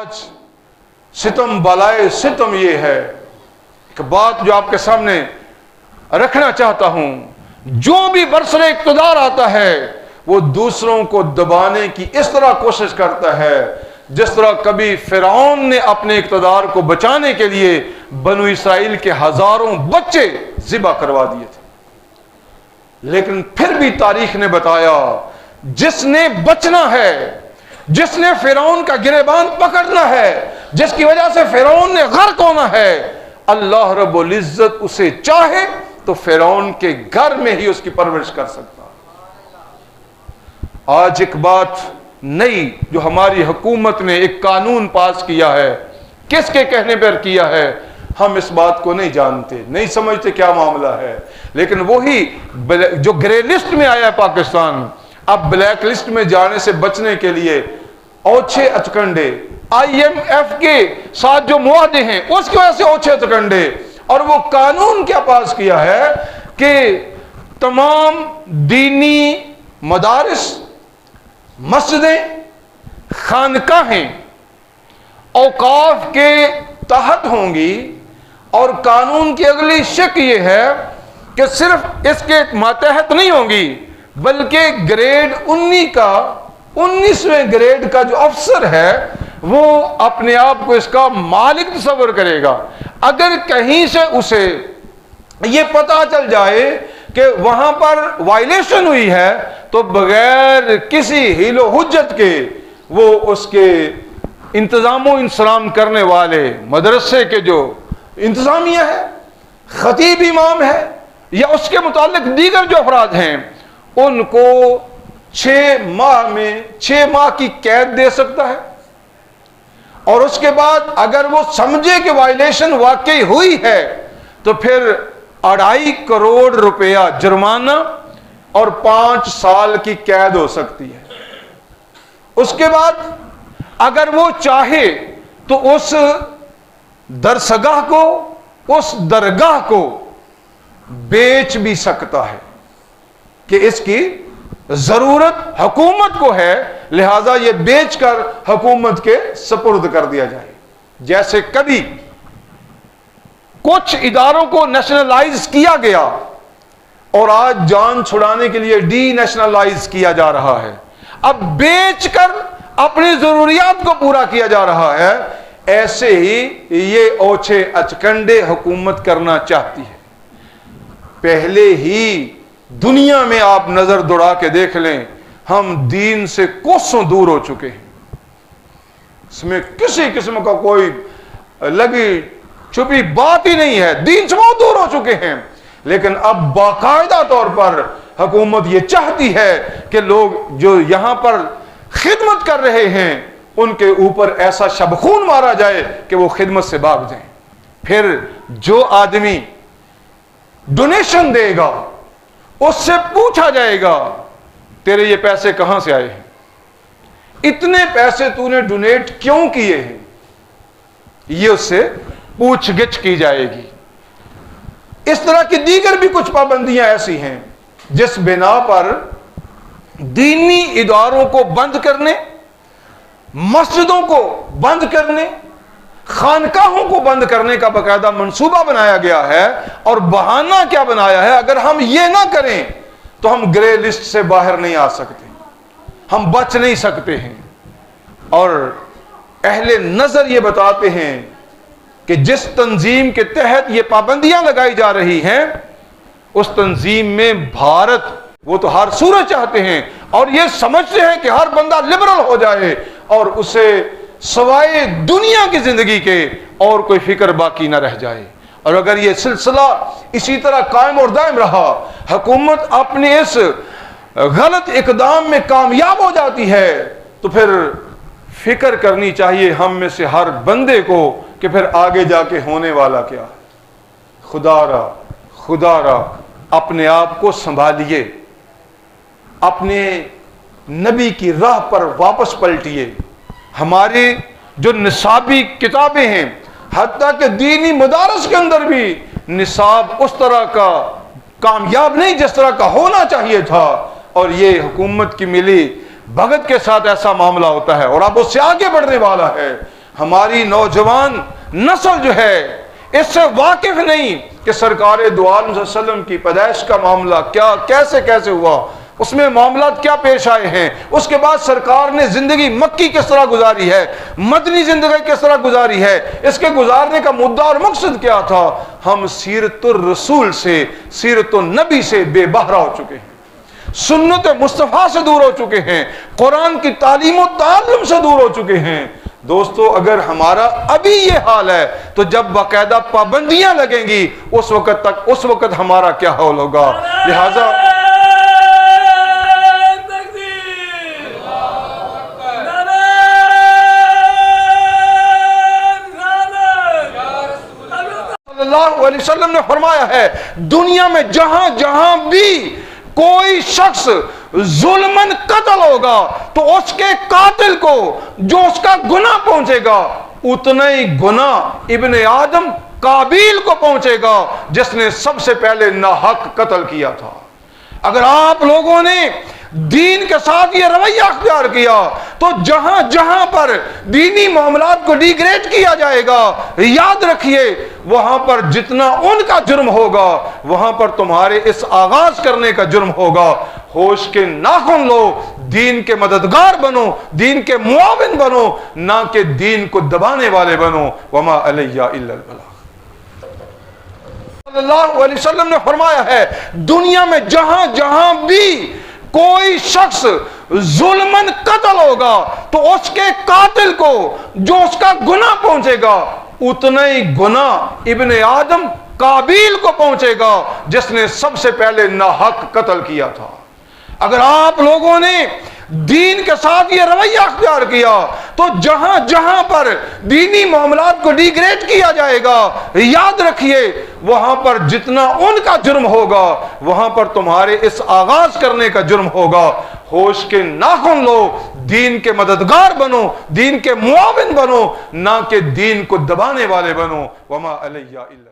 آج ستم بالائے ستم یہ ہے، ایک بات جو آپ کے سامنے رکھنا چاہتا ہوں، جو بھی برسر اقتدار آتا ہے وہ دوسروں کو دبانے کی اس طرح کوشش کرتا ہے جس طرح کبھی فرعون نے اپنے اقتدار کو بچانے کے لیے بنو اسرائیل کے ہزاروں بچے ذبح کروا دیے تھے۔ لیکن پھر بھی تاریخ نے بتایا جس نے بچنا ہے، جس نے فرعون کا گریبان پکڑنا ہے، جس کی وجہ سے فرعون نے غرق ہونا ہے، اللہ رب العزت اسے چاہے تو فرعون کے گھر میں ہی اس کی پرورش کر سکتا۔ آج ایک بات نئی جو ہماری حکومت نے ایک قانون پاس کیا ہے، کس کے کہنے پر کیا ہے ہم اس بات کو نہیں جانتے، نہیں سمجھتے کیا معاملہ ہے، لیکن وہی جو گرے لسٹ میں آیا ہے پاکستان، اب بلیک لسٹ میں جانے سے بچنے کے لیے اوچھے اچکنڈے آئی ایم ایف کے ساتھ جو معاہدے ہیں اس کی وجہ سے اوچھے اچکنڈے، اور وہ قانون کیا پاس کیا ہے کہ تمام دینی مدارس، مسجدیں، خانقاہیں اوقاف کے تحت ہوں گی، اور قانون کی اگلی شق یہ ہے کہ صرف اس کے ماتحت نہیں ہوں گی بلکہ گریڈ 19ویں گریڈ کا جو افسر ہے وہ اپنے آپ کو اس کا مالک تصور کرے گا۔ اگر کہیں سے اسے یہ پتا چل جائے کہ وہاں پر وائلیشن ہوئی ہے تو بغیر کسی حیل و حجت کے وہ اس کے انتظام و انصرام کرنے والے مدرسے کے جو انتظامیہ ہے، خطیب امام ہے، یا اس کے متعلق دیگر جو افراد ہیں، ان کو 6 ماہ کی قید دے سکتا ہے، اور اس کے بعد اگر وہ سمجھے کہ وائلیشن واقعی ہوئی ہے تو پھر 2.5 کروڑ روپیہ جرمانہ اور 5 سال کی قید ہو سکتی ہے۔ اس کے بعد اگر وہ چاہے تو اس درسگاہ کو، اس درگاہ کو بیچ بھی سکتا ہے کہ اس کی ضرورت حکومت کو ہے، لہذا یہ بیچ کر حکومت کے سپرد کر دیا جائے۔ جیسے کبھی کچھ اداروں کو نیشنلائز کیا گیا اور آج جان چھڑانے کے لیے ڈی نیشنلائز کیا جا رہا ہے، اب بیچ کر اپنی ضروریات کو پورا کیا جا رہا ہے، ایسے ہی یہ اوچھے اچکنڈے حکومت کرنا چاہتی ہے۔ پہلے ہی دنیا میں آپ نظر دوڑا کے دیکھ لیں، ہم دین سے کوسوں دور ہو چکے ہیں، اس میں کسی قسم کا کوئی لگی چھپی بات ہی نہیں ہے، دین سے بہت دور ہو چکے ہیں۔ لیکن اب باقاعدہ طور پر حکومت یہ چاہتی ہے کہ لوگ جو یہاں پر خدمت کر رہے ہیں ان کے اوپر ایسا شبخون مارا جائے کہ وہ خدمت سے بھاگ جائیں۔ پھر جو آدمی ڈونیشن دے گا اس سے پوچھا جائے گا تیرے یہ پیسے کہاں سے آئے ہیں، اتنے پیسے تو نے ڈونیٹ کیوں کیے ہیں، یہ اس سے پوچھ گچھ کی جائے گی۔ اس طرح کی دیگر بھی کچھ پابندیاں ایسی ہیں جس بنا پر دینی اداروں کو بند کرنے، مسجدوں کو بند کرنے، خانقاہوں کو بند کرنے کا باقاعدہ منصوبہ بنایا گیا ہے، اور بہانہ کیا بنایا ہے، اگر ہم یہ نہ کریں تو ہم گرے لسٹ سے باہر نہیں آ سکتے، ہم بچ نہیں سکتے ہیں۔ اور اہل نظر یہ بتاتے ہیں کہ جس تنظیم کے تحت یہ پابندیاں لگائی جا رہی ہیں اس تنظیم میں بھارت، وہ تو ہر صورت چاہتے ہیں اور یہ سمجھتے ہیں کہ ہر بندہ لبرل ہو جائے اور اسے سوائے دنیا کی زندگی کے اور کوئی فکر باقی نہ رہ جائے۔ اور اگر یہ سلسلہ اسی طرح قائم اور دائم رہا، حکومت اپنے اس غلط اقدام میں کامیاب ہو جاتی ہے، تو پھر فکر کرنی چاہیے ہم میں سے ہر بندے کو کہ پھر آگے جا کے ہونے والا کیا ہے۔ خدا را اپنے آپ کو سنبھالیے، اپنے نبی کی راہ پر واپس پلٹیے۔ ہماری جو نصابی کتابیں ہیں، حتیٰ کہ دینی مدارس کے اندر بھی نصاب اس طرح کا کامیاب نہیں جس طرح کا ہونا چاہیے تھا، اور یہ حکومت کی ملی بھگت کے ساتھ ایسا معاملہ ہوتا ہے، اور اب اس سے آگے بڑھنے والا ہے۔ ہماری نوجوان نسل جو ہے اس سے واقف نہیں کہ سرکار دو عالم صلی اللہ علیہ وسلم کی پیدائش کا معاملہ کیا کیسے ہوا، اس میں معاملات کیا پیش آئے ہیں، اس کے بعد سرکار نے زندگی مکی کس طرح گزاری ہے، مدنی زندگی کس طرح گزاری ہے، اس کے گزارنے کا مدعا اور مقصد کیا تھا۔ ہم سیرت الرسول سے، سیرت النبی سے بے بہرہ ہو چکے ہیں، سنت مصطفیٰ سے دور ہو چکے ہیں، قرآن کی تعلیم و تعلم سے دور ہو چکے ہیں۔ دوستو اگر ہمارا ابھی یہ حال ہے تو جب باقاعدہ پابندیاں لگیں گی اس وقت ہمارا کیا حال ہوگا۔ لہذا صلی اللہ علیہ وسلم نے فرمایا ہے دنیا میں جہاں جہاں بھی کوئی شخص ظلمن قتل ہوگا تو اس کے قاتل کو جو اس کا گناہ پہنچے گا اتنا ہی گناہ ابن آدم قابیل کو پہنچے گا جس نے سب سے پہلے ناحق قتل کیا تھا۔ اگر آپ لوگوں نے دین کے ساتھ یہ رویہ اختیار کیا تو جہاں جہاں پر دینی معاملات کو ڈیگریڈ کیا جائے گا، یاد رکھیے وہاں پر جتنا ان کا جرم ہوگا وہاں پر تمہارے اس آغاز کرنے کا جرم ہوگا۔ ہوش کے ناخن لو، دین کے مددگار بنو، دین کے معاون بنو، نہ کہ دین کو دبانے والے بنو۔ وما علیہ الا البلاغ۔ صلی اللہ علیہ وسلم نے فرمایا ہے دنیا میں جہاں جہاں بھی کوئی شخص ظلمن قتل ہوگا تو اس کے قاتل کو جو اس کا گناہ پہنچے گا اتنا ہی گناہ ابن آدم قابیل کو پہنچے گا جس نے سب سے پہلے ناحق قتل کیا تھا۔ اگر آپ لوگوں نے دین کے ساتھ یہ رویہ اختیار کیا تو جہاں جہاں پر دینی معاملات کو ڈیگریڈ کیا جائے گا، یاد رکھیے وہاں پر جتنا ان کا جرم ہوگا وہاں پر تمہارے اس آغاز کرنے کا جرم ہوگا۔ ہوش کے ناخن لو، دین کے مددگار بنو، دین کے معاون بنو، نہ کہ دین کو دبانے والے بنو۔ وما علیہ الا